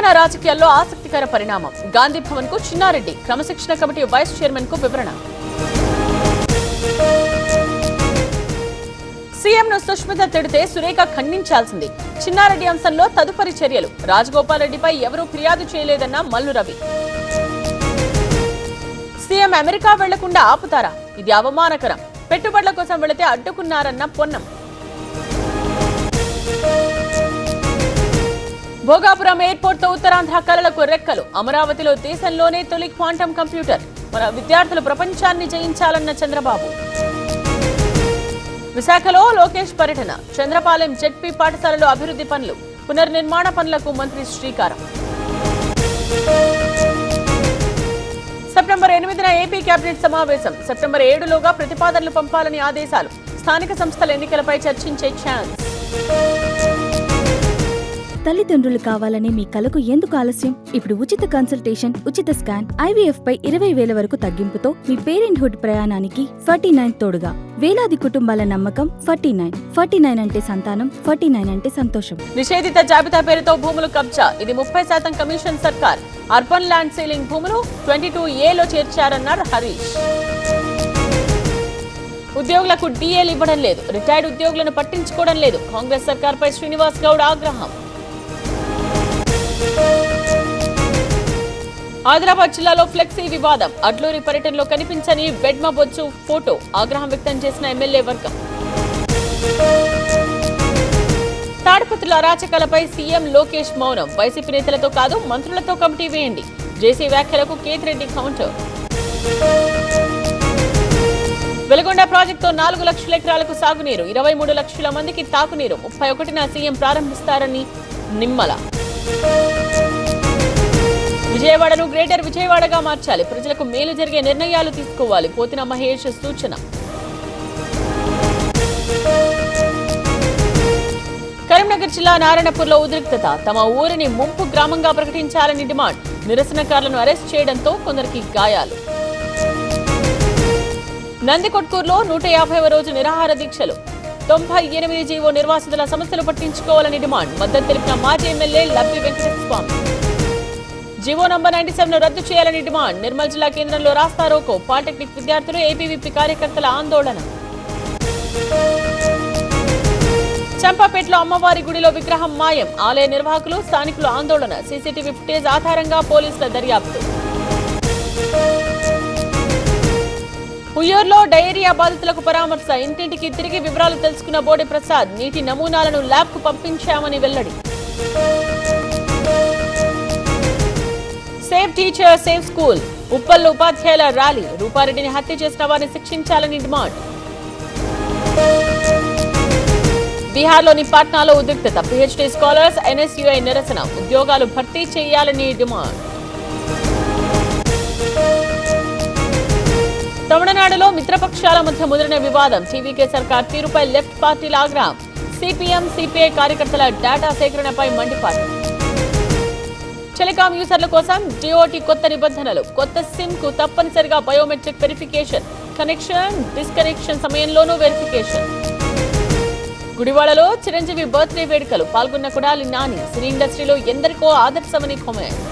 తెలంగాణ రాజకీయాల్లో ఆసక్తికర పరిణామం. గాంధీ భవన్ కు చిన్నారెడ్డి, క్రమశిక్షణ కమిటీ వైస్ చైర్మన్ కు వివరణ. సీఎంను సుష్మిత తిడితే సురేఖ ఖండించాల్సింది. చిన్నారెడ్డి అంశంలో తదుపరి చర్యలు. రాజగోపాల్ రెడ్డిపై ఎవరూ ఫిర్యాదు చేయలేదన్న మల్లు రవి. సీఎం అమెరికా వెళ్లకుండా ఆపుతారా? ఇది అవమానకరం. పెట్టుబడుల కోసం వెళితే అడ్డుకున్నారన్న పొన్నం. భోగాపురం ఎయిర్పోర్ట్ తో ఉత్తరాంధ్ర కళలకు రెక్కలు. అమరావతిలో దేశంలోనే తొలి క్వాంటం కంప్యూటర్. మన విద్యార్థులు ప్రపంచాన్ని జయించాలన్న చంద్రబాబు. విశాఖలో లోకేష్ పర్యటన. చంద్రపాలెం జెడ్పీ పాఠశాలలో అభివృద్ధి పనులు, పునర్నిర్మాణ పనులకు మంత్రి శ్రీకారం. సెప్టెంబర్ 8న ఏపీ కేబినెట్ సమావేశం. సెప్టెంబర్ 7లోగా ప్రతిపాదనలు పంపాలని ఆదేశాలు. స్థానిక సంస్థల ఎన్నికలపై చర్చించే ఛాన్స్. తల్లిదండ్రులు కావాలని మీ కలకు ఎందుకు ఆలస్యం? ఇప్పుడు ఉచిత కన్సల్టేషన్, ఉచిత స్కాన్, IVF పై 20,000 వరకు తగ్గింపుతో మీ పేరెంట్హుడ్ ప్రయాణానికి 49 తోడుగా. వేలాది కుటుంబాల నమ్మకం 49 అంటే సంతానం, 49 అంటే సంతోషం. నిషేధిత జాబితా పేరుతో భూములు కబ్జా. ఇది 30% కమిషన్ సర్కార్. అర్బన్ ల్యాండ్ సీలింగ్ భూములు 22A చేర్చారన్నారు హరీష్. ఉద్యోగులకు DAలు ఇవ్వడం లేదు. రిటైర్డ్ ఉద్యోగులను పట్టించుకోవడం లేదు. కాంగ్రెస్ సర్కార్పై శ్రీనివాస్ గౌడ్ ఆగ్రహం. ఆదిలాబాద్ జిల్లాలో ఫ్లెక్సీ వివాదం. అడ్లూరి పర్యటనలో కనిపించని వెడ్మ బొచ్చు ఫోటో. ఆగ్రహం వ్యక్తం చేసిన ఎమ్మెల్యే వర్గం. తాడిపత్రుల అరాచకాలపై సీఎం లోకేష్ మౌనం. వైసీపీ నేతలతో కాదు, మంత్రులతో కమిటీ వేయండి. జేసీ వ్యాఖ్యలకు కేతిరెడ్డి కౌంటర్. వెలుగొండ ప్రాజెక్టుతో 4 లక్షల ఎకరాలకు సాగునీరు, 23 లక్షల మందికి తాగునీరు. 31న సీఎం ప్రారంభిస్తారని నిమ్మల. విజయవాడను గ్రేటర్ విజయవాడగా మార్చాలి. ప్రజలకు మేలు జరిగే నిర్ణయాలు తీసుకోవాలి. పోతిన మహేష్ సూచన. కరీంనగర్ జిల్లా నారాయణపూర్లో ఉద్రిక్తత. తమ ఊరిని ముంపు గ్రామంగా ప్రకటించాలని డిమాండ్. నిరసనకారులను అరెస్ట్ చేయడంతో కొందరికి గాయాలు. నందికొట్కూరులో 150వ రోజు నిరాహార దీక్షలు. 98 జీవో నిర్వాసితుల సమస్యలు పట్టించుకోవాలని డిమాండ్. మద్దతు తెలిపిన మాజీ ఎమ్మెల్యే లబ్బి వెంకటేశ్వరస్వామి. జీవో నంబర్ 97 రద్దు చేయాలని డిమాండ్. నిర్మల్ జిల్లా కేంద్రంలో రాస్తారోకో. పాలిటెక్నిక్ విద్యార్థులు, ఏపీవీపీ కార్యకర్తల ఆందోళన. చంపాపేటలో అమ్మవారి గుడిలో విగ్రహం మాయం. ఆలయ నిర్వాహకులు, స్థానికులు ఆందోళన. సీసీటీవీ ఫుటేజ్ ఆధారంగా పోలీసుల దర్యాప్తు. ఉయ్యూరులో డయేరియా బాధితులకు పరామర్శ. ఇంటింటికి తిరిగి వివరాలు తెలుసుకున్న బోడి ప్రసాద్. నీటి నమూనాలను ల్యాబ్ కు పంపించామని వెల్లడి. Save teacher, save school. ఉప్పల్లో ఉపాధ్యాయుల ర్యాలీ. రూపారెడ్డిని హత్య చేసిన వారిని శిక్షించాలని డిమాండ్. బీహార్లోని పాట్నాలో ఉద్రిక్తత. PhD స్కాలర్స్, NSUI నిరసన. ఉద్యోగాలు భర్తీ చేయాలని డిమాండ్. తమిళనాడులో మిత్రపక్షాల మధ్య ముదిరిన వివాదం. TVK సర్కార్ తీరుపై లెఫ్ట్ పార్టీల ఆగ్రహం. CPM, CPI కార్యకర్తల డేటా సేకరణపై మండిపాటు. టెలికాం యూజర్ల కోసం DOT కొత్త నిబంధనలు. కొత్త సిమ్ కు తప్పనిసరిగా బయోమెట్రిక్ వెరిఫికేషన్. కనెక్షన్, డిస్కనెక్షన్ సమయంలోనూ వెరిఫికేషన్. గుడివాడలో చిరంజీవి బర్త్డే వేడుకలు. పాల్గొన్న కొడాలి నాని. సినీ ఇండస్ట్రీలో ఎందరికో ఆదర్శమని కామెంట్.